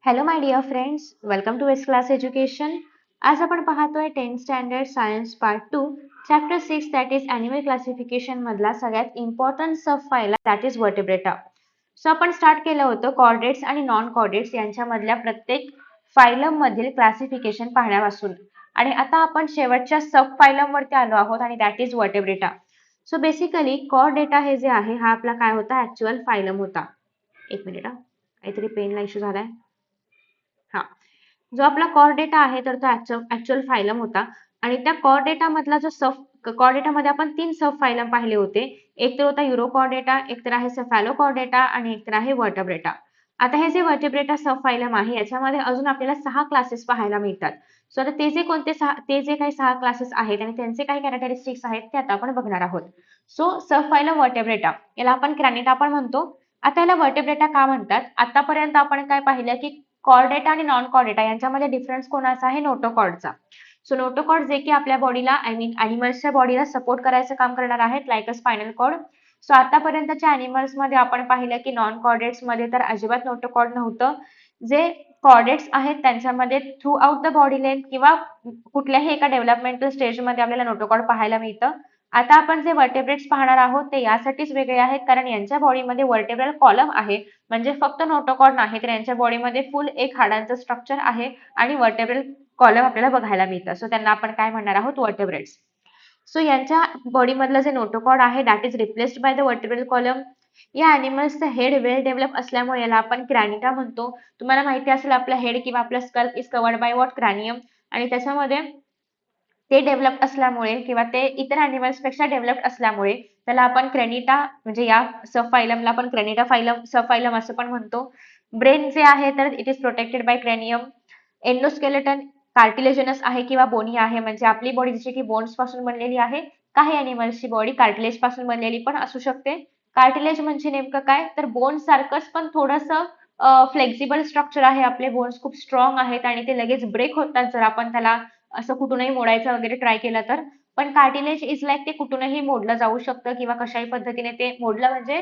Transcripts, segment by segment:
Hello my dear friends, welcome to S class education. आज आपण पाहतोय 10th standard science part 2 chapter 6 that is animal classification मधला सगळ्यात important sub phylum that is vertebrata. So आपण start केलं होतं chordates आणि नॉन कॉर्डेट्स यांच्यामधल्या प्रत्येक फायलम मधील क्लासिफिकेशन पाहण्यापासून, आणि आता आपण शेवटच्या सब फायलम वरती आलो आहोत आणि that is vertebrata. So basically chordata हे जे आहे हा आपला काय होता, ऍक्च्युअल फायलम होता. एक मिनिट हा, काहीतरी पेनला इश्यू झालाय. हा, जो आपला कॉर डेटा आहे तर तो ऍक्च्युअल फायलम होता. आणि त्या कॉर डेटा मधला जो सब कॉर डेटा मध्ये आपण 3 सब फायलम पाहिले होते. एक तर होता युरोकॉर डेटा, एक तर आहे सेफॅलोकॉर डेटा आणि एक तर आहे वर्टेब्रेटा. आता हे जे वर्टेब्रेटा सब फायलम आहे याच्यामध्ये अजून आपल्याला 6 क्लासेस पाहायला मिळतात. सो आता ते जे काही 6 क्लासेस आहेत आणि त्यांचे काही कॅरेक्टरिस्टिक्स आहेत ते आता आपण बघणार आहोत. सो सब फायलम वर्टेब्रेटा याला आपण ग्रॅनिटा पण म्हणतो. आता याला वर्टेब्रेटा का म्हणतात? आतापर्यंत आपण काय पाहिलं की कॉर्डेटा आणि नॉन कॉर्डेटा यांच्यामध्ये डिफरन्स कोणाचा आहे? नोटोकॉर्डचा. सो नोटोकॉर्ड जे की आपल्या बॉडीला अॅनिमल्सच्या बॉडीला सपोर्ट करायचं काम करणार आहेत, like a spinal cord. So आतापर्यंतच्या अॅनिमल्स मध्ये आपण पाहिलं की नॉन कॉर्डेट्स मध्ये तर अजिबात नोटोकॉर्ड नव्हतं. जे कॉर्डेट्स आहेत त्यांच्यामध्ये through out the body length किंवा कुठल्याही एका डेव्हलपमेंटल स्टेजमध्ये आपल्याला नोटोकॉर्ड पाहायला मिळतं. आता आपण जे वर्टेब्रेट्स पाहणार आहोत ते यासाठीच वेगळे आहेत कारण यांच्या बॉडीमध्ये वर्टेब्रल कॉलम आहे. म्हणजे फक्त नोटोकॉर्ड नाही तर यांच्या बॉडीमध्ये फुल एक हाडांचं स्ट्रक्चर आहे आणि वर्टेब्रल कॉलम आपल्याला बघायला मिळतं. सो त्यांना आपण काय म्हणणार आहोत? वर्टेब्रेट्स. सो यांच्या बॉडीमधलं जे नोटोकॉर्ड आहे that is replaced by the vertebral column. या अॅनिमल्सचं हेड वेल डेव्हलप असल्यामुळे याला आपण क्रॅनिटा म्हणतो. तुम्हाला माहिती असेल आपला हेड किंवा आपला skull is covered by what? Cranium. आणि त्याच्यामध्ये ते डेव्हलप असल्यामुळे किंवा ते इतर अॅनिमल्स पेक्षा डेव्हलप असल्यामुळे त्याला आपण क्रेनिटा म्हणजे या सब फायलमला आपण क्रेनिटा फायलम सब फायलम असं पण म्हणतो. ब्रेन जे आहे तर it is protected by cranium. Endoskeleton cartilaginous आहे किंवा बोनी आहे, म्हणजे आपली बॉडी जशी की बोन्स पासून बनलेली आहे. काही अॅनिमल्सची बॉडी कार्टिलेज पासून बनलेली पण असू शकते. कार्टिलेज म्हणजे नेमकं काय? तर बोन्स सारखंच पण थोडंसं फ्लेक्झिबल स्ट्रक्चर आहे. आपले बोन्स खूप स्ट्रॉंग आहेत आणि ते लगेच ब्रेक होतात जर आपण त्याला असं कुठूनही मोडायचं वगैरे ट्राय केलं तर. पण कार्टिलेज इज लाईक ते कुठूनही मोडलं जाऊ शकतं किंवा कशाही पद्धतीने ते मोडलं म्हणजे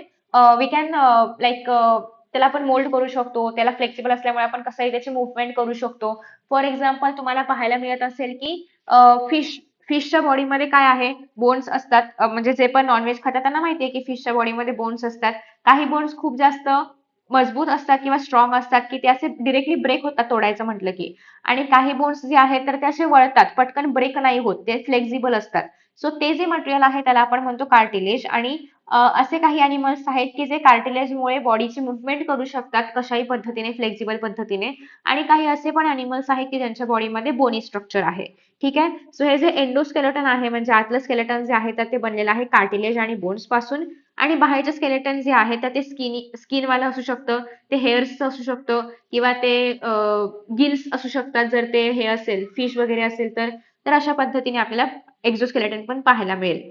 वी कॅन लाईक त्याला आपण मोल्ड करू शकतो. त्याला फ्लेक्सिबल असल्यामुळे आपण कसंही त्याची मुवमेंट करू शकतो. फॉर एक्झाम्पल तुम्हाला पाहायला मिळत असेल की फिश फिशच्या बॉडीमध्ये काय आहे? बोन्स असतात. म्हणजे जे पण नॉनव्हेज खातात त्यांना माहिती आहे की फिशच्या बॉडीमध्ये बोन्स असतात. काही बोन्स खूप जास्त मजबूत असतात किंवा स्ट्रॉंग असतात की ते असे डिरेक्टली ब्रेक होतात तोडायचं म्हटलं की. आणि काही बोन्स जे आहेत तर ते असे वळतात, पटकन ब्रेक नाही होत, ते फ्लेक्झिबल असतात. सो ते जे मटेरियल आहे त्याला आपण म्हणतो कार्टिलेज. आणि असे काही अॅनिमल्स आहेत की जे कार्टिलेजमुळे बॉडीची मुवमेंट करू शकतात कशाही पद्धतीने, फ्लेक्झिबल पद्धतीने. आणि काही असे पण अॅनिमल्स आहेत की ज्यांच्या बॉडीमध्ये बोनी स्ट्रक्चर आहे. ठीक आहे. सो हे जे एंडोस्केलेटन आहे म्हणजे आतलं स्केलेटन जे आहे तर ते बनलेलं आहे कार्टिलेज आणि बोन्स पासून. आणि बाहेरचं स्केलेटन जे आहे तर ते स्किनवालं असू शकतं, ते हेअर्सचं असू शकतं किंवा ते गिल्स असू शकतात जर ते हे असेल फिश वगैरे असेल तर. तर अशा पद्धतीने आपल्याला एक्झोस्केलेटन पण पाहायला मिळेल.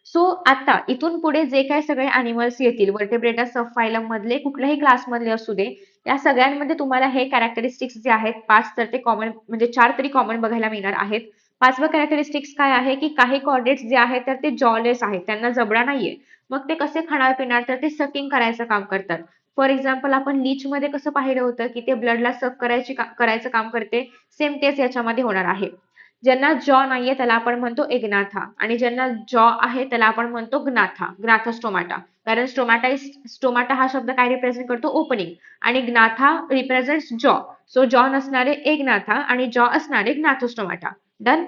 सो आता इथून पुढे जे काही सगळे अॅनिमल्स येतील वर्टेब्रेटा सब फायलम मधले कुठल्याही क्लास मधले असू दे, या सगळ्यांमध्ये तुम्हाला हे कॅरेक्टरिस्टिक्स जे आहेत 5 तर ते कॉमन म्हणजे 4 तरी कॉमन बघायला मिळणार आहेत. 5वं कॅरेक्टरिस्टिक्स काय आहे की काही कॉर्डेट्स जे आहेत तर ते जॉलेस आहेत, त्यांना जबडा नाहीये. मग ते कसे खाणार पिणार? तर ते सकिंग करायचं काम करतात. फॉर एक्झाम्पल आपण लीच मध्ये कसं पाहिलं होतं की ते ब्लडला सक करायचं काम करते. सेम तेच याच्यामध्ये होणार आहे. ज्यांना जॉ नाहीये त्याला आपण म्हणतो एग्नाथा, आणि ज्यांना जॉ आहे त्याला आपण म्हणतो ग्नाथोस्टोमाटा. कारण स्टोमाटा हा शब्द काय रिप्रेझेंट करतो? ओपनिंग. आणि ग्नाथा रिप्रेझेंट्स जॉ. सो जॉ नसणारे एग्नाथा आणि जॉ असणारे gnathostomata. Done.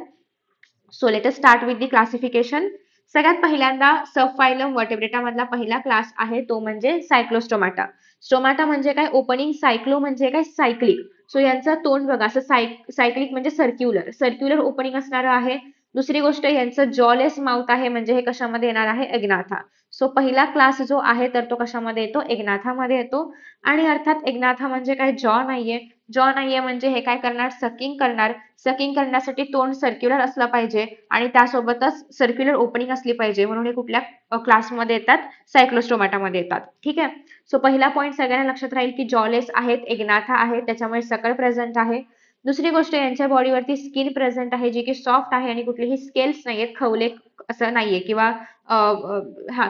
So let us start with the classification. सगळ्यात पहिल्यांदा सब फायलम वर्टेब्रेटा मधला पहिला क्लास आहे तो म्हणजे सायक्लोस्टोमाटा. स्टोमाटा म्हणजे काय? ओपनिंग. सायक्लो म्हणजे काय? सायक्लिक. सो यांचं तोंड बघा असं सायक्लिक म्हणजे सर्क्युलर सर्क्युलर ओपनिंग असणारं आहे. दुसरी गोष्ट यांचं जॉलेस माउथ आहे, म्हणजे हे कशामध्ये येणार आहे? एग्नाथा. सो पहिला क्लास जो आहे तर तो कशामध्ये येतो? एग्नाथामध्ये येतो. आणि अर्थात एग्नाथा म्हणजे काय? जॉ नाहीये. जॉ नाहीये म्हणजे हे काय करणार? सकिंग करणार. सकिंग करण्यासाठी तोंड सर्क्युलर असलं पाहिजे आणि त्यासोबतच सर्क्युलर ओपनिंग असली पाहिजे, म्हणून हे कुठल्या क्लासमध्ये येतात? सायक्लोस्टोमाटामध्ये येतात. ठीक आहे. सो पहिला पॉईंट सगळ्यांना लक्षात राहील की जॉलेस आहेत, एग्नाथा आहेत, त्याच्यामुळे सकल प्रेझेंट आहे. दुसरी गोष्ट यांच्या बॉडीवरती स्किन प्रेझेंट आहे जी की सॉफ्ट आहे आणि कुठलेही स्केल्स नाहीयेत, खवले असं नाहीये किंवा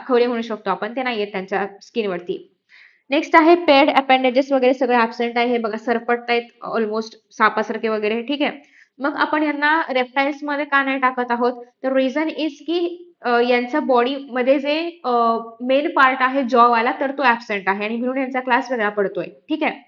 खवले म्हणू शकतो आपण, ते नाहीयेत त्यांच्या स्किनवरती. नेक्स्ट आहे पेड अपेंडेजेस वगैरे सगळे ऍबसेंट आहे. हे बघा सरपटतायत ऑलमोस्ट सापासारखे वगैरे. ठीक आहे. मग आपण यांना रेप्टाइल्स मध्ये का नाही टाकत आहोत, तर रिझन इज की यांच्या बॉडी मध्ये जे मेन पार्ट आहे जॉ वाला तर तो ऍबसेंट आहे आणि म्हणून यांचा क्लास वेगळा पडतोय. ठीक आहे.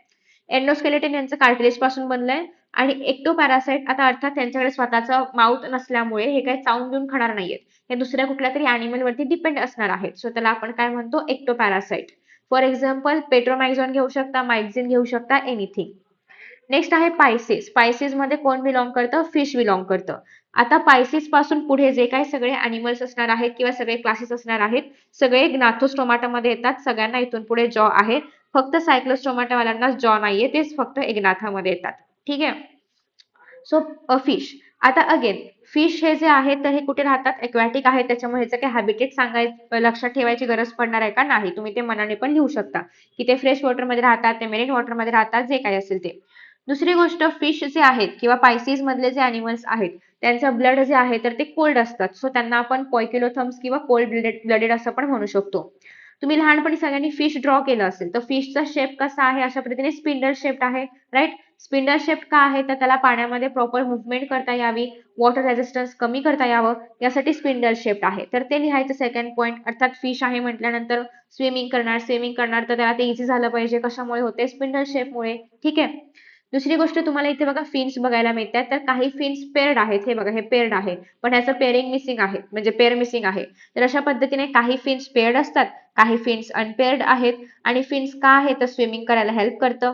एंडोस्केलेटन यांचं कार्टिलेज पासून बनलंय आणि एक्टोपॅरासाइट आता अर्थात त्यांच्याकडे स्वतःचा माउथ नसल्यामुळे हे काही चावून देऊन खाणार नाहीयेत. हे दुसऱ्या कुठल्या तरी अॅनिमल वरती डिपेंड असणार आहेत. सो त्याला आपण काय म्हणतो, एक्टोपॅरासाइट. फॉर एक्झाम्पल पेट्रोमॅक्झॉन घेऊ शकता, मायक्झिन घेऊ शकता, एनिथिंग. नेक्स्ट आहे पायसिस. पायसिस मध्ये कोण बिलॉंग करतं, फिश बिलॉंग करतं. आता पायसिस पासून पुढे जे काही सगळे अॅनिमल्स असणार आहेत किंवा सगळे क्लासेस असणार आहेत सगळे ग्नाथोस्टोमाटा मध्ये येतात. सगळ्यांना इथून पुढे जॉ आहे. फक्त सायक्लोस्टोमाटा वाल्यांना जॉ नाहीये, तेच फक्त एग्नाथामध्ये येतात. ठीक आहे. So fish. आता अगेन फिश हे जे आहेत तर हे कुठे राहतात, एक्वॅटिक आहेत. त्याच्यामुळे ह्याचं काही हॅबिटेट लक्षात ठेवायची गरज पडणार आहे का, नाही. तुम्ही ते मनाने पण लिहू शकता की ते फ्रेश वॉटरमध्ये राहतात, ते मेरीन वॉटरमध्ये राहतात, जे काही असेल ते. दुसरी गोष्ट, फिश जे आहेत किंवा पायसीज मधले जे अॅनिमल्स आहेत त्यांचं ब्लड जे आहे तर ते कोल्ड असतात. सो त्यांना आपण पॉयकिलोथम्स किंवा कोल्ड ब्लडेड असं पण म्हणू शकतो. तुम्ही लहानपणी सगळ्यांनी फिश ड्रॉ केलं असेल तर फिशचा शेप कसा आहे, अशा पद्धतीने स्पिंडल शेप आहे. राईट. स्पिंडल शेप का आहे, तर त्याला पाण्यामध्ये प्रॉपर मुवमेंट करता यावी, वॉटर रेझिस्टन्स कमी करता यावं, यासाठी स्पिंडल शेप आहे. तर ते लिहायचं सेकंड पॉईंट. अर्थात फिश आहे म्हटल्यानंतर स्विमिंग करणार तर त्याला ते इझी झालं पाहिजे. कशामुळे होते, स्पिंडल शेपमुळे. ठीक आहे. दुसरी गोष्ट, तुम्हाला इथे बघा फिन्स बघायला मिळतात. तर काही फिन्स पेअर्ड आहेत. हे बघा, हे पेअर्ड आहे पण ह्याचं पेअरिंग मिसिंग आहे, म्हणजे पेअर मिसिंग आहे. तर अशा पद्धतीने काही फिन्स पेअर्ड असतात, काही फिन्स अनपेअर्ड आहेत. आणि फिन्स का आहे, तर स्विमिंग करायला हेल्प करतं.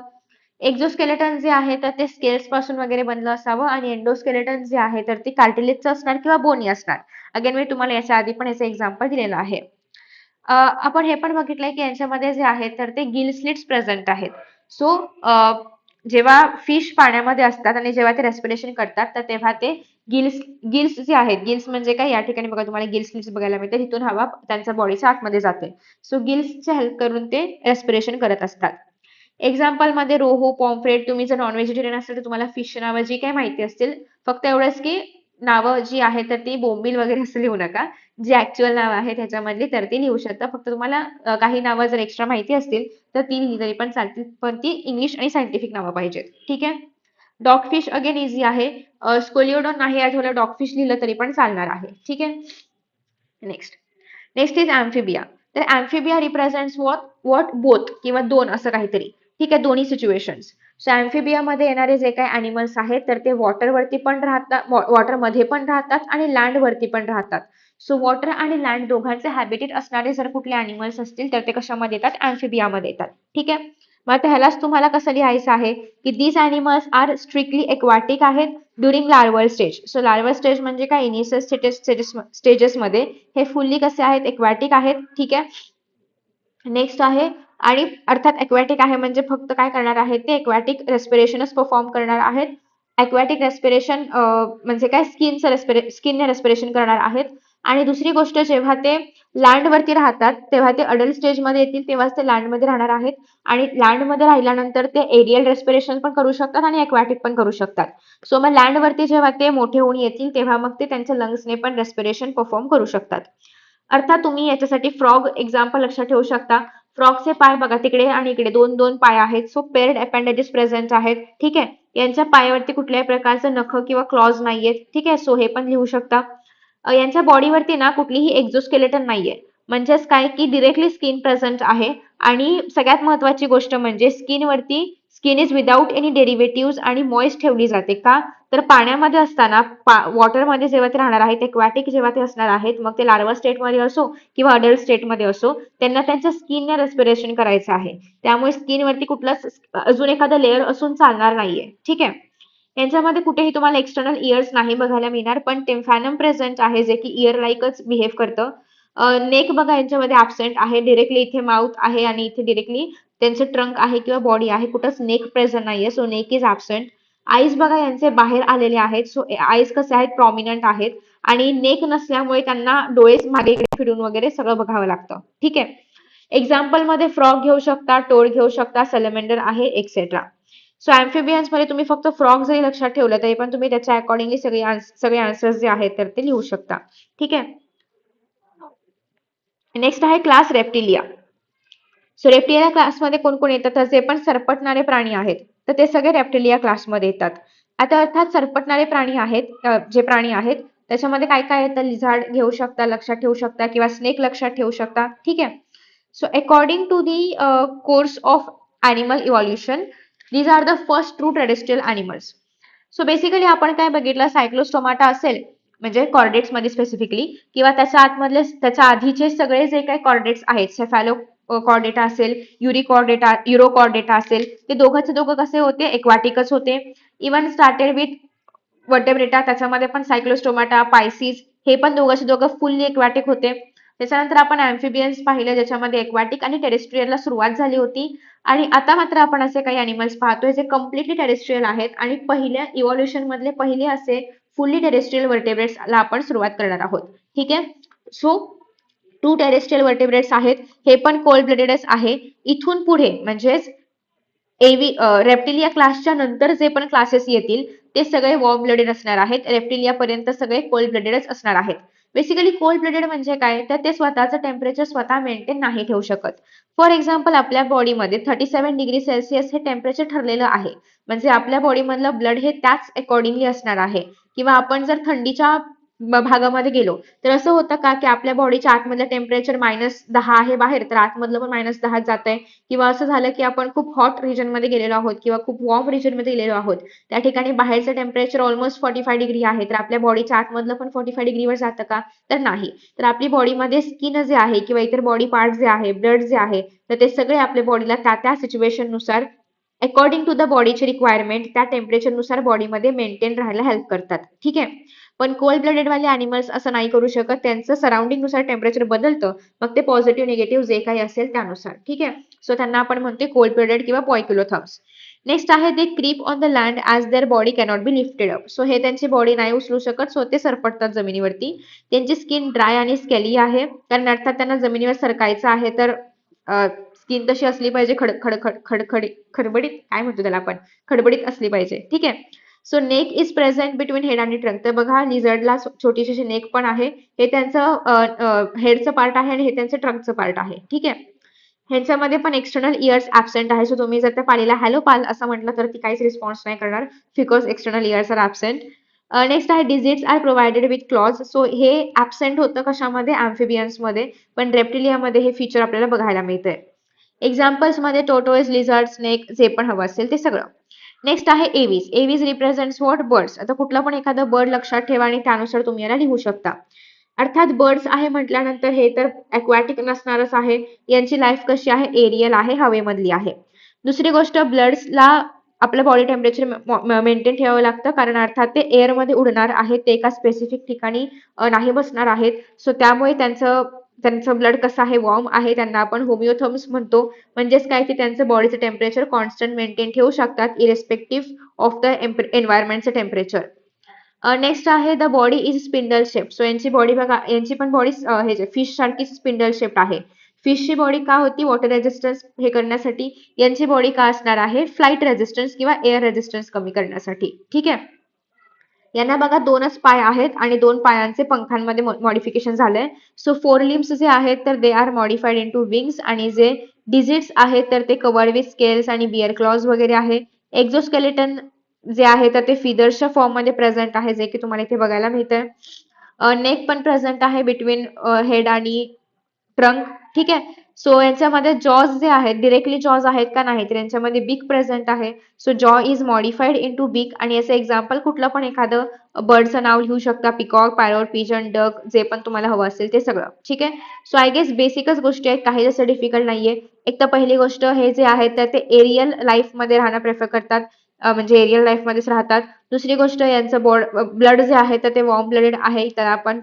एक्झोस्केलेटन जे आहे तर ते स्केल्स पासून वगैरे बनलं असावं आणि एंडोस्केलेटन जे आहे तर ते कार्टिलेजचं असणार किंवा बोनी असणार. अगेन मी तुम्हाला याच्या आधी पण याचं एक्झाम्पल दिलेलं आहे. आपण हे पण बघितलंय की यांच्यामध्ये जे आहेत तर ते गिल स्लिट्स प्रेझेंट आहेत. सो जेव्हा फिश पाण्यामध्ये असतात आणि जेव्हा ते रेस्पिरेशन करतात तर तेव्हा ते गिल्स गिल्स जे आहेत, गिल्स म्हणजे काय, या ठिकाणी बघा तुम्हाला गिल्स स्लिट्स बघायला मिळते. तिथून हवा त्यांच्या बॉडीच्या आतमध्ये जाते. सो गिल्सच्या हेल्प करून ते रेस्पिरेशन करत असतात. एक्झाम्पल मध्ये रोहू, पॉम्फ्रेट. तुम्ही जर नॉन व्हेजिटेरियन असेल तर तुम्हाला फिश नावं जी काही माहिती असतील, फक्त एवढंच की नावं जी आहेत तर ती बोंबील वगैरे असं लिहू नका. जी ऍक्च्युअल नाव आहे त्याच्यामधली तर ती लिहू शकता. फक्त तुम्हाला काही नावं जर एक्स्ट्रा माहिती असतील तर ती लिहिली तरी पण चालतील, पण ती इंग्लिश आणि सायंटिफिक नावं पाहिजेत. ठीक आहे. डॉगफिश अगेन इझी आहे. स्कोलिओडॉन नाही आठवलं, डॉगफिश लिहिलं तरी पण चालणार आहे. ठीक आहे. नेक्स्ट. Next is amphibia. तर अॅम्फिबिया रिप्रेझेंट्स व्हॉट बोथ किंवा दोन असं काहीतरी. ठीक आहे, दोन्ही सिच्युएशन्स. सो अॅम्फिबियामध्ये येणारे जे काही अॅनिमल्स आहेत तर ते वॉटरवरती पण राहतात, वॉटरमध्ये पण राहतात आणि लँडवरती पण राहतात. सो वॉटर आणि लँड दोघांचे हॅबिटेट असणारे जर कुठले अॅनिमल्स असतील तर ते कशामध्ये येतात, अॅम्फिबियामध्ये येतात. ठीक आहे. मग आता ह्यालाच तुम्हाला कसं लिहायचं आहे की these animals are strictly aquatic आहेत during larval stage. So larval stage म्हणजे काय, इनिशियल स्टेजेसमध्ये हे फुल्ली कसे आहेत, एक्वॅटिक आहेत. ठीक आहे. नेक्स्ट आहे, आणि अर्थात एक्वॅटिक आहे म्हणजे फक्त काय करणार आहेत, ते एक्वॅटिक रेस्पिरेशनच परफॉर्म करणार आहेत. एक्वॅटिक रेस्पिरेशन म्हणजे काय, स्किनने रेस्पिरेशन करणार आहेत. आणि दुसरी गोष्ट, जेव्हा ते लँडवरती राहतात तेव्हा ते अडल्ट स्टेजमध्ये येतील तेव्हाच ते लँडमध्ये राहणार आहेत. आणि लँडमध्ये राहिल्यानंतर ते एरियल रेस्पिरेशन पण करू शकतात आणि एक्वॅटिक पण करू शकतात. सो मग लँडवरती जेव्हा ते मोठे होऊन येतील तेव्हा मग ते त्यांच्या लंग्सने पण रेस्पिरेशन परफॉर्म करू शकतात. अर्थात तुम्ही याच्यासाठी फ्रॉग एक्झाम्पल लक्षात ठेवू शकता. फ्रॉगचे पाय बघा, तिकडे आणि इकडे दोन दोन पाय आहेत. सो पेअर्ड अपेंडेजेस प्रेझेंट आहेत. ठीक आहे. यांच्या पायावरती कुठल्याही प्रकारचं नख किंवा क्लॉज नाहीयेत. ठीक आहे. सो हे पण लिहू शकता. यांच्या बॉडीवरती ना कुठलीही एक्झोस्केलेटन नाहीये. म्हणजेच काय की डिरेक्टली स्किन प्रेझेंट आहे. आणि सगळ्यात महत्वाची गोष्ट म्हणजे skin is without any derivative आणि मॉइस्ट ठेवली जाते. का, तर पाण्यामध्ये असताना वॉटरमध्ये जेव्हा ते राहणार आहेत, एक्वॅटिक जेव्हा ते असणार आहेत, मग ते लार्वा स्टेटमध्ये असो किंवा अडल्ट स्टेटमध्ये असो, त्यांना त्यांच्या स्किनने रेस्पिरेशन करायचं आहे. त्यामुळे स्किनवरती कुठलाच अजून एखादा लेअर असून चालणार नाहीये. ठीक आहे. यांच्यामध्ये कुठेही तुम्हाला एक्सटर्नल इयर्स नाही बघायला मिळणार, पण टिम्फॅनम प्रेझेंट आहे जे की इयर लाईकच बिहेव करतं. नेक बघा यांच्यामध्ये ऍबसेंट आहे. डिरेक्टली इथे माउथ आहे आणि इथे डिरेक्टली त्यांचं ट्रंक आहे किंवा बॉडी आहे, कुठंच नेक प्रेझेंट नाहीये. So neck is absent. Eyes बघा यांचे बाहेर आलेले आहेत. सो आईज कसे आहेत, प्रॉमिनंट आहेत. आणि नेक नसल्यामुळे त्यांना डोळे मागे इकडे फिरून वगैरे सगळं बघावं लागतं. ठीक आहे. एक्झाम्पल मध्ये फ्रॉग घेऊ शकता, टोड घेऊ शकता, सॅलमेंडर आहे, एक्सेट्रा. सो अॅम्फिबियन्स मध्ये तुम्ही फक्त फ्रॉग जरी लक्षात ठेवलं तरी पण तुम्ही त्याच्या अकॉर्डिंगली सगळे आन्सर्स जे आहेत तर ते लिहू शकता. ठीक आहे. नेक्स्ट आहे क्लास रेप्टिलिया. सो रेप्टिलिया क्लासमध्ये कोण कोण येतात, तर जे पण सरपटणारे प्राणी आहेत तर ते सगळे रेप्टिलिया क्लासमध्ये येतात. आता अर्थात सरपटणारे प्राणी आहेत, जे प्राणी आहेत त्याच्यामध्ये काय काय येतं, लिझार्ड घेऊ शकता, लक्षात ठेवू शकता, किंवा स्नेक लक्षात ठेवू शकता. ठीक आहे. So according to the course of animal evolution, these are the first true terrestrial animals. So basically आपण काय बघितलं, सायक्लोस्टोमाटा असेल म्हणजे कॉर्डेट्स मध्ये स्पेसिफिकली, किंवा त्याच्या आतमधले त्याच्या आधीचे सगळे जे काही कॉर्डेट्स आहेत, सेफॅलो कॉर्डेटा असेल, युरो कॉर्डेटा असेल, ते दोघंचे दोघं कसे होते, एक्वाटिकच होते. इवन स्टार्टेड विथ वर्टेब्रेटा, त्याच्यामध्ये पण सायक्लोस्टोमाटा, पायसिस, हे पण दोघंचे दोघं फुल्ली एक्वाटिक होते. त्याच्यानंतर आपण अॅम्फिबियन्स पाहिले ज्याच्यामध्ये एक्वाटिक आणि टेरेस्ट्रियलला सुरुवात झाली होती. आणि आता मात्र आपण असे काही अॅनिमल्स पाहतोय जे कम्प्लिटली टेरेस्ट्रियल आहेत आणि पहिल्या इव्हॉल्युशन मधले पहिले असे फुल्ली टेरेस्ट्रियल वर्टेब्रेट्सला आपण सुरुवात करणार आहोत. ठीक आहे. सो टू टेरेस्ट्रियल वर्टेब्रेट्स आहेत, हे पण कोल्ड ब्लडेडच आहे. इथून पुढे म्हणजेच रेप्टिलिया क्लासच्या नंतर जे पण क्लासेस येतील ते सगळे वॉर्म ब्लडेड असणार आहेत. रेप्टिलिया पर्यंत सगळे कोल्ड ब्लडेडच असणार आहेत. बेसिकली कोल्ड ब्लडेड म्हणजे काय, तर ते स्वतःचं टेम्परेचर स्वतः मेंटेन नाही ठेवू शकत. फॉर एक्झाम्पल आपल्या बॉडीमध्ये 37°C हे टेम्परेचर ठरलेलं आहे, म्हणजे आपल्या बॉडीमधलं ब्लड हे त्याच अकॉर्डिंगली असणार आहे. किंवा आपण जर थंडीच्या भागामध्ये गेलो तर असं होतं का की आपल्या बॉडीच्या आतमधलं टेम्परेचर -10 आहे बाहेर, तर आतमधलं पण -10 जात आहे. किंवा असं झालं की आपण खूप हॉट रिजन मध्ये गेलेलो आहोत किंवा खूप वॉर्म रिजन मध्ये गेलेलो आहोत, त्या ठिकाणी बाहेरचं टेम्परेचर ऑलमोस्ट 45° आहे, तर आपल्या बॉडीच्या आतमधलं पण 45° वर जातं का, तर नाही. तर आपली बॉडीमध्ये स्किन जे आहे किंवा इतर बॉडी पार्ट जे आहे, ब्लड जे आहे, तर ते सगळे आपल्या बॉडीला त्या त्या सिच्युएशन नुसार अकॉर्डिंग टू द बॉडीची रिक्वायरमेंट त्या टेम्परेचर नुसार बॉडीमध्ये मेंटेन राहायला हेल्प करतात. ठीक आहे. पण कोल्ड ब्लडेड वाले अॅनिमल्स असं नाही करू शकत, त्यांचं सराउंडिंग नुसार टेम्परेचर बदलतं, मग ते पॉझिटिव्ह निगेटिव्ह जे काही असेल त्यानुसार. ठीक आहे. सो त्यांना आपण म्हणतो कोल्ड ब्लडेड किंवा पॉयक्युलोथर्म्स. नेक्स्ट आहे they creep on the land as their body cannot be lifted up. So हे त्यांची बॉडी नाही उचलू शकत, सो ते सरपटतात जमिनीवरती. त्यांची स्किन ड्राय आणि स्केली आहे, कारण अर्थात त्यांना जमिनीवर सरकायचं आहे, तर स्किन तशी असली पाहिजे, खडबडीत, काय म्हणतो त्याला आपण, खडबडीत असली पाहिजे. ठीक आहे. So neck is present between head आणि ट्रंक. तर बघा लिझर्डला छोटीशी नेक पण आहे, हे त्यांचं हेडचं पार्ट आहे आणि हे त्यांचं ट्रंकचं पार्ट आहे. ठीक आहे. ह्यांच्यामध्ये पण एक्सटर्नल इयर्स ऍबसेंट आहे. सो तुम्ही जर त्या पालीला हॅलो पाल असं म्हटलं तर ती काहीच रिस्पॉन्स नाही करणार, because external ears are absent. Next आहे digits are provided with claws. So हे ऍबसेंट होतं कशामध्ये, अॅम्फिबियन्स मध्ये, पण रेप्टिलियामध्ये हे फीचर आपल्याला बघायला मिळतंय. एक्झाम्पल्स मध्ये टोटोइज, लिझर्ड, स्नेक, जे पण हवं असेल ते सगळं. नेक्स्ट आहे एव्हीज. एव्हीज रिप्रेझेंट्स व्हॉट, बर्ड्स. आता कुठलं पण एखादं बर्ड लक्षात ठेवा आणि त्यानुसार तुम्ही याला लिहू शकता. अर्थात बर्ड्स आहे म्हटल्यानंतर हे तर अक्वॅटिक नसणारच आहे. यांची लाईफ कशी आहे, एरियल आहे, हवेमधली आहे. दुसरी गोष्ट, ब्लड्सला आपलं बॉडी टेम्परेचर मेंटेन ठेवावं लागतं, कारण अर्थात ते एअरमध्ये उडणार आहेत, ते एका स्पेसिफिक ठिकाणी नाही बसणार आहेत. सो त्यामुळे त्यांचं ब्लड कसं आहे, वॉर्म आहे, त्यांना आपण होमिओथर्म्स म्हणतो. म्हणजेच काय की त्यांचं बॉडीचं टेम्परेचर कॉन्स्टंट मेंटेन ठेवू शकतात इरेस्पेक्टिव्ह ऑफ द एन्व्हायरमेंटचं टेम्परेचर. नेक्स्ट आहे the body is spindle shape. So यांची बॉडी बघा, यांची पण बॉडी हे फिश सारखीच स्पिंडल शेप आहे. फिशची बॉडी का होती, वॉटर रेजिस्टन्स हे करण्यासाठी. यांची बॉडी का असणार आहे, फ्लाइट रेजिस्टन्स किंवा एअर रेजिस्टन्स कमी करण्यासाठी. ठीक आहे. यांना बघा दोनच पाय आहेत आणि दोन पायांचे पंखांमध्ये मॉडिफिकेशन झालंय. सो फोर लिम्स जे आहेत तर they are modified into wings, आणि जे डिजिट्स आहेत तर ते कवर्ड विथ स्केल्स आणि बिअर क्लॉज वगैरे आहे. एक्झोस्केलेटन जे आहे तर ते फिदर्सच्या फॉर्म मध्ये प्रेझेंट आहे, जे की तुम्हाला इथे बघायला मिळतंय. नेक पण प्रेझेंट आहे बिटवीन हेड आणि ट्रंक. ठीक आहे. सो यांच्यामध्ये जॉज जे आहेत डिरेक्टली जॉज आहेत का, नाही, तर यांच्यामध्ये बिग प्रेझेंट आहे. सो जॉ इज मॉडिफाईड इनटू बिग. आणि याचं एक्झाम्पल कुठलं पण एखादं बर्डचं नाव लिहू शकता, पिकॉक, पॅरोट, पिजन, डक, जे पण तुम्हाला हवं असेल ते सगळं. ठीक आहे. सो आय गेस बेसिकच गोष्टी आहेत, काही जास्त डिफिकल्ट नाहीये. एक तर पहिली गोष्ट, हे जे आहेत तर ते एरियल लाईफ मध्ये राहणं प्रेफर करतात, म्हणजे एरियल लाईफ मध्येच राहतात. दुसरी गोष्ट, यांचं ब्लड जे आहे तर ते वॉर्म ब्लडेड आहे, तर आपण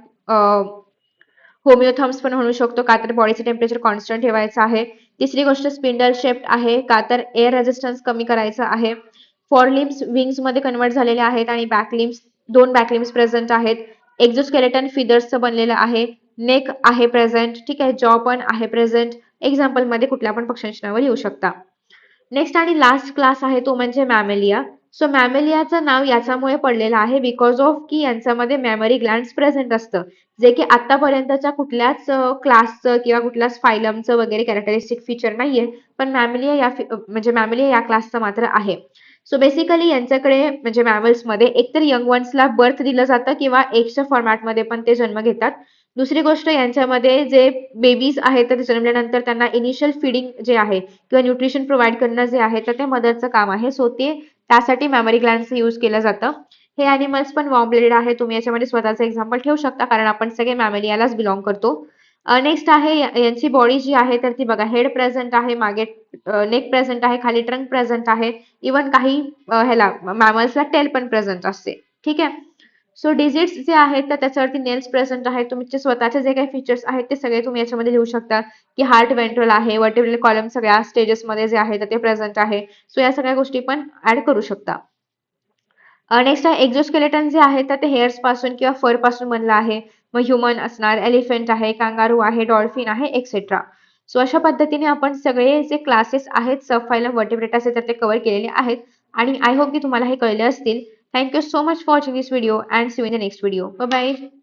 होमिओथर्म्स पण म्हणू शकतो, का तर बॉडीचं टेम्परेचर कॉन्स्टंट ठेवायचं आहे. तिसरी गोष्ट, स्पिंडल शेप्ड आहे, का तर एअर रेजिस्टन्स कमी करायचं आहे. फोर लिम्स विंग्स मध्ये कन्वर्ट झालेले आहेत आणि दोन बॅकलिम्स प्रेझेंट आहेत. एक्झोस्केलेटन फिदर्सचं बनलेलं आहे. नेक आहे प्रेझेंट. ठीक आहे. जॉ पण आहे प्रेझेंट. एक्झाम्पल मध्ये कुठल्या पण पक्ष्यांची नावं लिहू शकता. नेक्स्ट आणि लास्ट क्लास आहे तो म्हणजे मॅमेलिया. सो मॅमेलियाचं नाव याच्यामुळे पडलेलं आहे बिकॉज ऑफ की यांच्यामध्ये मॅमरी ग्लँड्स प्रेझेंट असतं, जे की आतापर्यंतच्या कुठल्याच क्लासचं किंवा कुठल्याच फायलमचं वगैरे कॅरेक्टरिस्टिक फीचर नाहीये, पण मॅमेलिया म्हणजे मॅमेलिया या क्लासचं मात्र आहे. सो बेसिकली यांच्याकडे म्हणजे मॅमल्समध्ये एकतर यंग वन्सला बर्थ दिलं जातं किंवा एग्सच्या फॉर्मॅटमध्ये पण ते जन्म घेतात. दुसरी गोष्ट यांच्यामध्ये जे बेबीज आहेत तर ते जन्मल्यानंतर त्यांना इनिशियल फीडिंग जे आहे किंवा न्यूट्रिशन प्रोव्हाइड करणं जे आहे तर ते मदरचं काम आहे. सो ते त्यासाठी मेमरी ग्लँडचं यूज केलं जातं. हे ॲनिमल्स पण वॉर्म ब्लडेड आहे. तुम्ही याच्यामध्ये स्वतःचं एक्झाम्पल ठेवू शकता कारण आपण सगळे मॅमेलियालाच बिलॉंग करतो. नेक्स्ट आहे यांची बॉडी जी आहे तर ती बघा हेड प्रेझेंट आहे, मागे नेक प्रेझेंट आहे, खाली ट्रंक प्रेझेंट आहे. इवन काही ह्याला मॅमल्सला टेल पण प्रेझेंट असते. ठीक आहे. सो डिजिट्स जे आहेत तर त्याच्यावरती नेल्स प्रेझेंट आहे. तुमचे स्वतःचे जे काही फीचर्स आहेत ते सगळे तुम्ही याच्यामध्ये लिहू शकता की हार्ट वेंट्रल आहे, वर्टिब्रल कॉलम सगळ्या स्टेजेसमध्ये जे आहे तर ते प्रेझेंट आहे. सो या सगळ्या गोष्टी पण ऍड करू शकता. नेक्स्ट आहे एक्झोस्केलेटन जे आहे तर ते हेअर्स पासून किंवा फर पासून बनलं आहे. मग ह्युमन असणार, एलिफंट आहे, कांगारू आहे, डॉल्फिन आहे, एक्सेट्रा. सो अशा पद्धतीने आपण सगळे जे क्लासेस आहेत सब फायलम वर्टिब्रेटाचे तर ते कव्हर केलेले आहेत आणि आय होप की तुम्हाला हे कळले असतील. Thank you so much for watching this video and see you in the next video. Bye bye.